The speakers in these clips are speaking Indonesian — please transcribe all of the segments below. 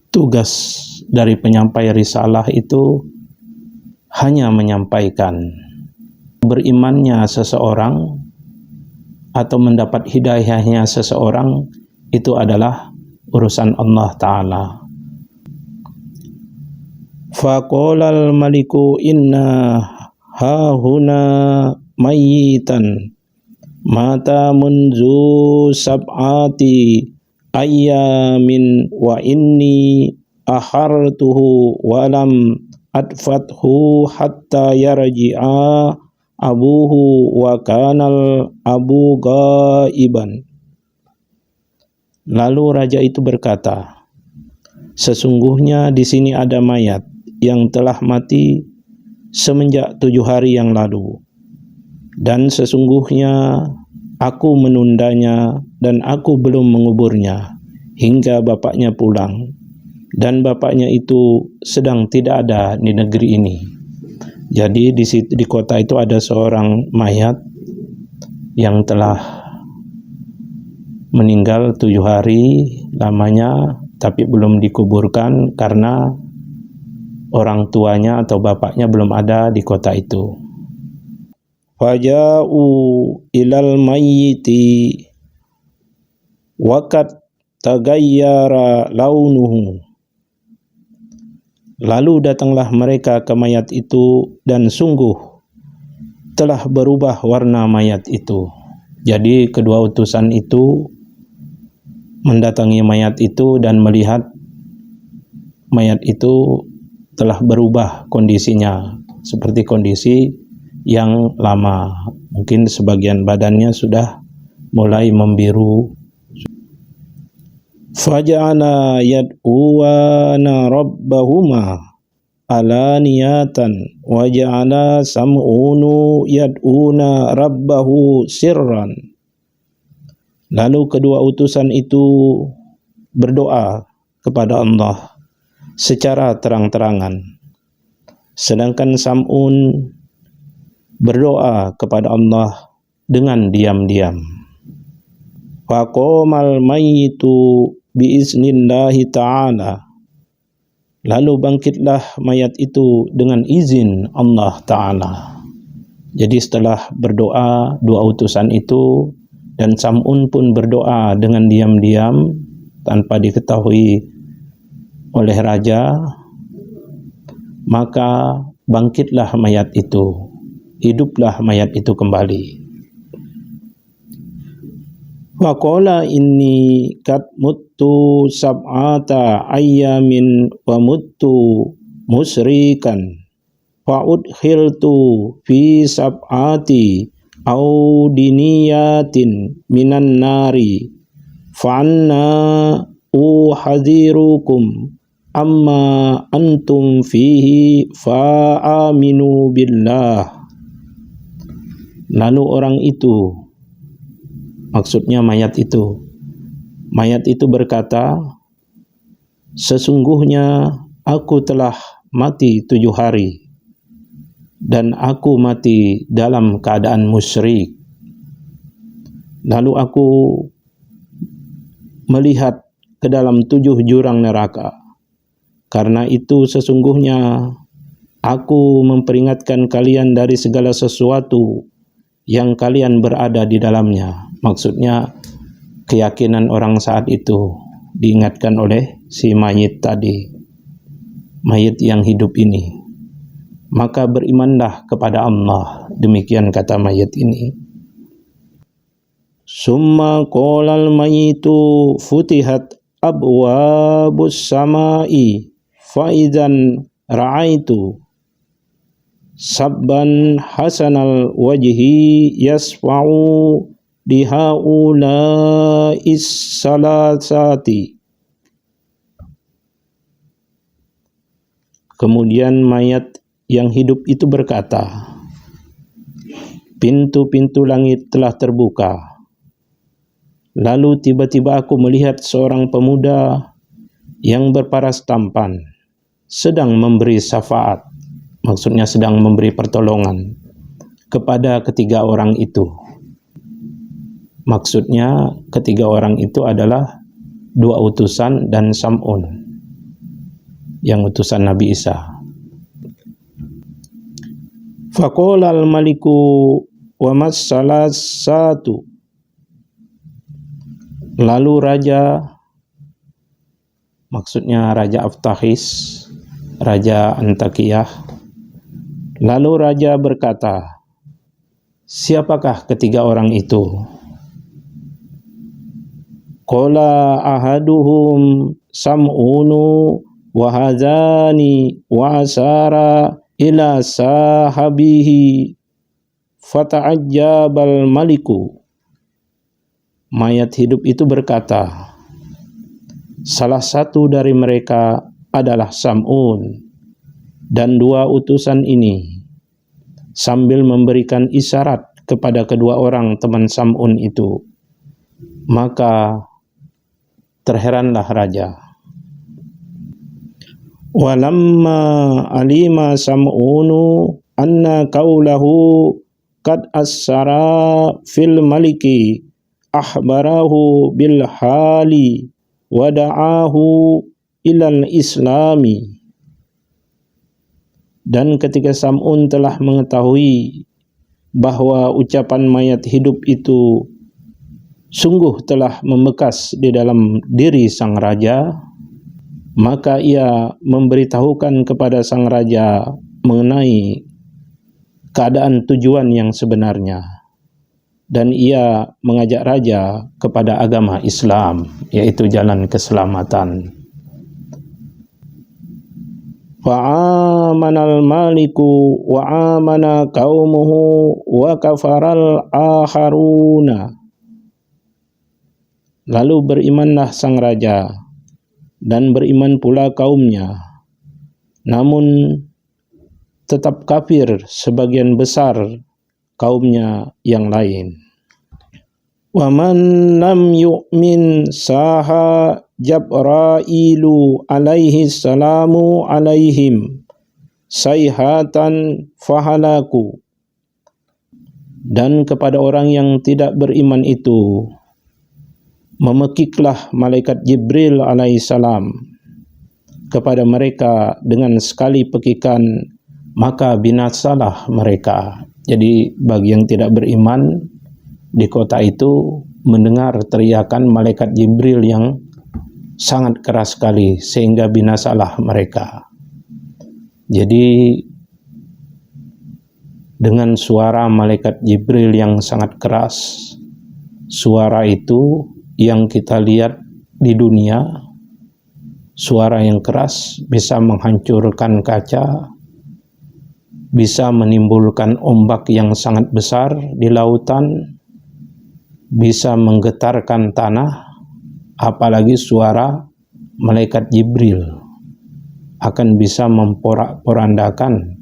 tugas dari penyampai risalah itu hanya menyampaikan. Berimannya seseorang atau mendapat hidayahnya seseorang itu adalah urusan Allah Ta'ala. Faqalal maliku inna hahuna mayyitan mata munzu sab'ati ayyamin wa inni ahartuhu walam adfathu hatta yarji'a abuhu wa kanal abu ghaiban. Lalu raja itu berkata, sesungguhnya di sini ada mayat yang telah mati semenjak 7 hari yang lalu, dan sesungguhnya aku menundanya dan aku belum menguburnya hingga bapaknya pulang, dan bapaknya itu sedang tidak ada di negeri ini. Jadi di kota itu ada seorang mayat yang telah meninggal 7 hari lamanya, tapi belum dikuburkan karena orang tuanya atau bapaknya belum ada di kota itu. Faja'u ilal mayyiti waqad tagayyara launuhu. Lalu datanglah mereka ke mayat itu dan sungguh telah berubah warna mayat itu. Jadi kedua utusan itu mendatangi mayat itu dan melihat mayat itu telah berubah kondisinya seperti kondisi yang lama. Mungkin sebagian badannya sudah mulai membiru. Faja'ala yad'uwana rabbahuma alaniyatan wa ja'ala sam'unu yad'una rabbahu sirran. Lalu kedua utusan itu berdoa kepada Allah secara terang-terangan, sedangkan Sam'un berdoa kepada Allah dengan diam-diam. Faqamal mayyitu biiznillahi ta'ala. Lalu bangkitlah mayat itu dengan izin Allah Ta'ala. Jadi setelah berdoa dua utusan itu, dan Sam'un pun berdoa dengan diam-diam tanpa diketahui oleh raja, maka bangkitlah mayat itu, hiduplah mayat itu kembali. Wa qala inni qad muttu sab'ata ayyamin wa muttu musrikan fa udkhiltu fi sab'ati audiniyatin minan nari fa'anna uhadhirukum amma antum fihi fa'aminu billah. Lalu orang itu, maksudnya mayat itu berkata, sesungguhnya aku telah mati 7 hari dan aku mati dalam keadaan musyrik. Lalu aku melihat ke dalam 7 jurang neraka. Karena itu sesungguhnya aku memperingatkan kalian dari segala sesuatu yang kalian berada di dalamnya. Maksudnya keyakinan orang saat itu diingatkan oleh si mayit tadi, mayit yang hidup ini. Maka berimanlah kepada Allah. Demikian kata mayit ini. Summa qolal mayitu futihat abwabus samai faidan ra'aitu sabban hasanal wajhi yasfa'u dihaula'is salasati. Kemudian mayat yang hidup itu berkata, pintu-pintu langit telah terbuka. Lalu tiba-tiba aku melihat seorang pemuda yang berparas tampan, sedang memberi syafaat, maksudnya sedang memberi pertolongan kepada ketiga orang itu. Maksudnya ketiga orang itu adalah 2 utusan dan Sam'un. yang utusan Nabi Isa. Faqala al-maliku wa mas-salasatu. Lalu raja, maksudnya Raja Aftahis, Raja Antakiyah, lalu raja berkata, siapakah ketiga orang itu? Qala ahaduhum sam'unu wa hadani wa asara ila sahabihi fata'ajjabal maliku. Mayat hidup itu berkata, salah satu dari mereka adalah Sam'un dan dua utusan ini, sambil memberikan isyarat kepada kedua orang teman Sam'un itu. Maka terheranlah raja. Walamma alima Sam'unu anna qawlahu qad assara fil maliki akhbarahu bil hali wa da'ahu ilal islami. Dan ketika Sam'un telah mengetahui bahwa ucapan mayat hidup itu sungguh telah membekas di dalam diri sang raja, maka ia memberitahukan kepada sang raja mengenai keadaan tujuan yang sebenarnya, dan ia mengajak raja kepada agama Islam, yaitu jalan keselamatan. Fa'amanal maliku wa amana qaumuhu wa kafaral akharuna. Lalu berimanlah sang raja dan beriman pula kaumnya, namun tetap kafir sebagian besar kaumnya yang lain. Wa man lam yu'min saha Jabrailu alaihi salamu alaihim sayhatan fahalaku. Dan kepada orang yang tidak beriman itu memekiklah malaikat Jibril alaihi salam kepada mereka dengan sekali pekikan, maka binasalah mereka. Jadi bagi yang tidak beriman di kota itu mendengar teriakan malaikat Jibril yang sangat keras sekali sehingga binasalah mereka. Jadi dengan suara malaikat Jibril yang sangat keras, suara itu yang kita lihat di dunia, suara yang keras bisa menghancurkan kaca, bisa menimbulkan ombak yang sangat besar di lautan, bisa menggetarkan tanah, apalagi suara malaikat Jibril akan bisa memporak-porandakan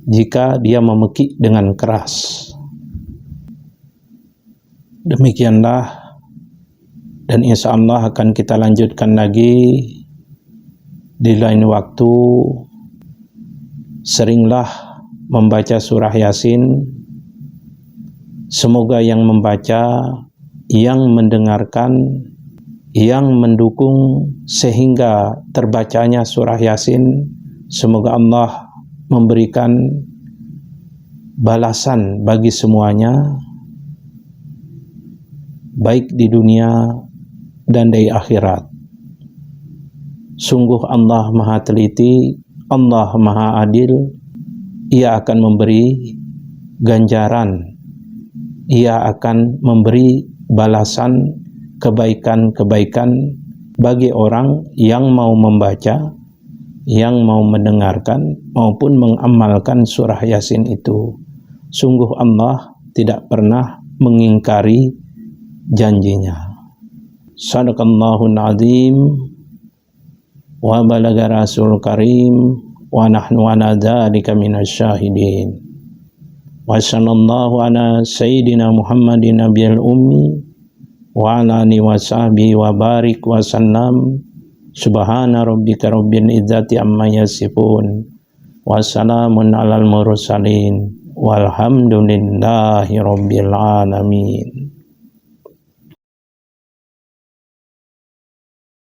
jika dia memekik dengan keras. Demikianlah, dan insya Allah akan kita lanjutkan lagi di lain waktu. Seringlah membaca surah Yasin. Semoga yang membaca, yang mendengarkan, yang mendukung sehingga terbacanya surah Yasin, semoga Allah memberikan balasan bagi semuanya, baik di dunia dan di akhirat. Sungguh Allah Maha Teliti, Allah Maha Adil. Ia akan memberi ganjaran, Ia akan memberi balasan kebaikan-kebaikan bagi orang yang mau membaca, yang mau mendengarkan maupun mengamalkan surah Yasin itu. Sungguh Allah tidak pernah mengingkari janjinya. Sadaqallahul azim wa balaga rasul karim wa nahnu ala dzalika minasyahidin. Wa sallallahu ala sayyidina Muhammadin nabiyil ummi wa ala alihi wa sahbihi wa barik wa sallam. Subhana rabbika rabbil izzati amma yasifun wa salamun alal mursalin walhamdulillahi rabbil alamin.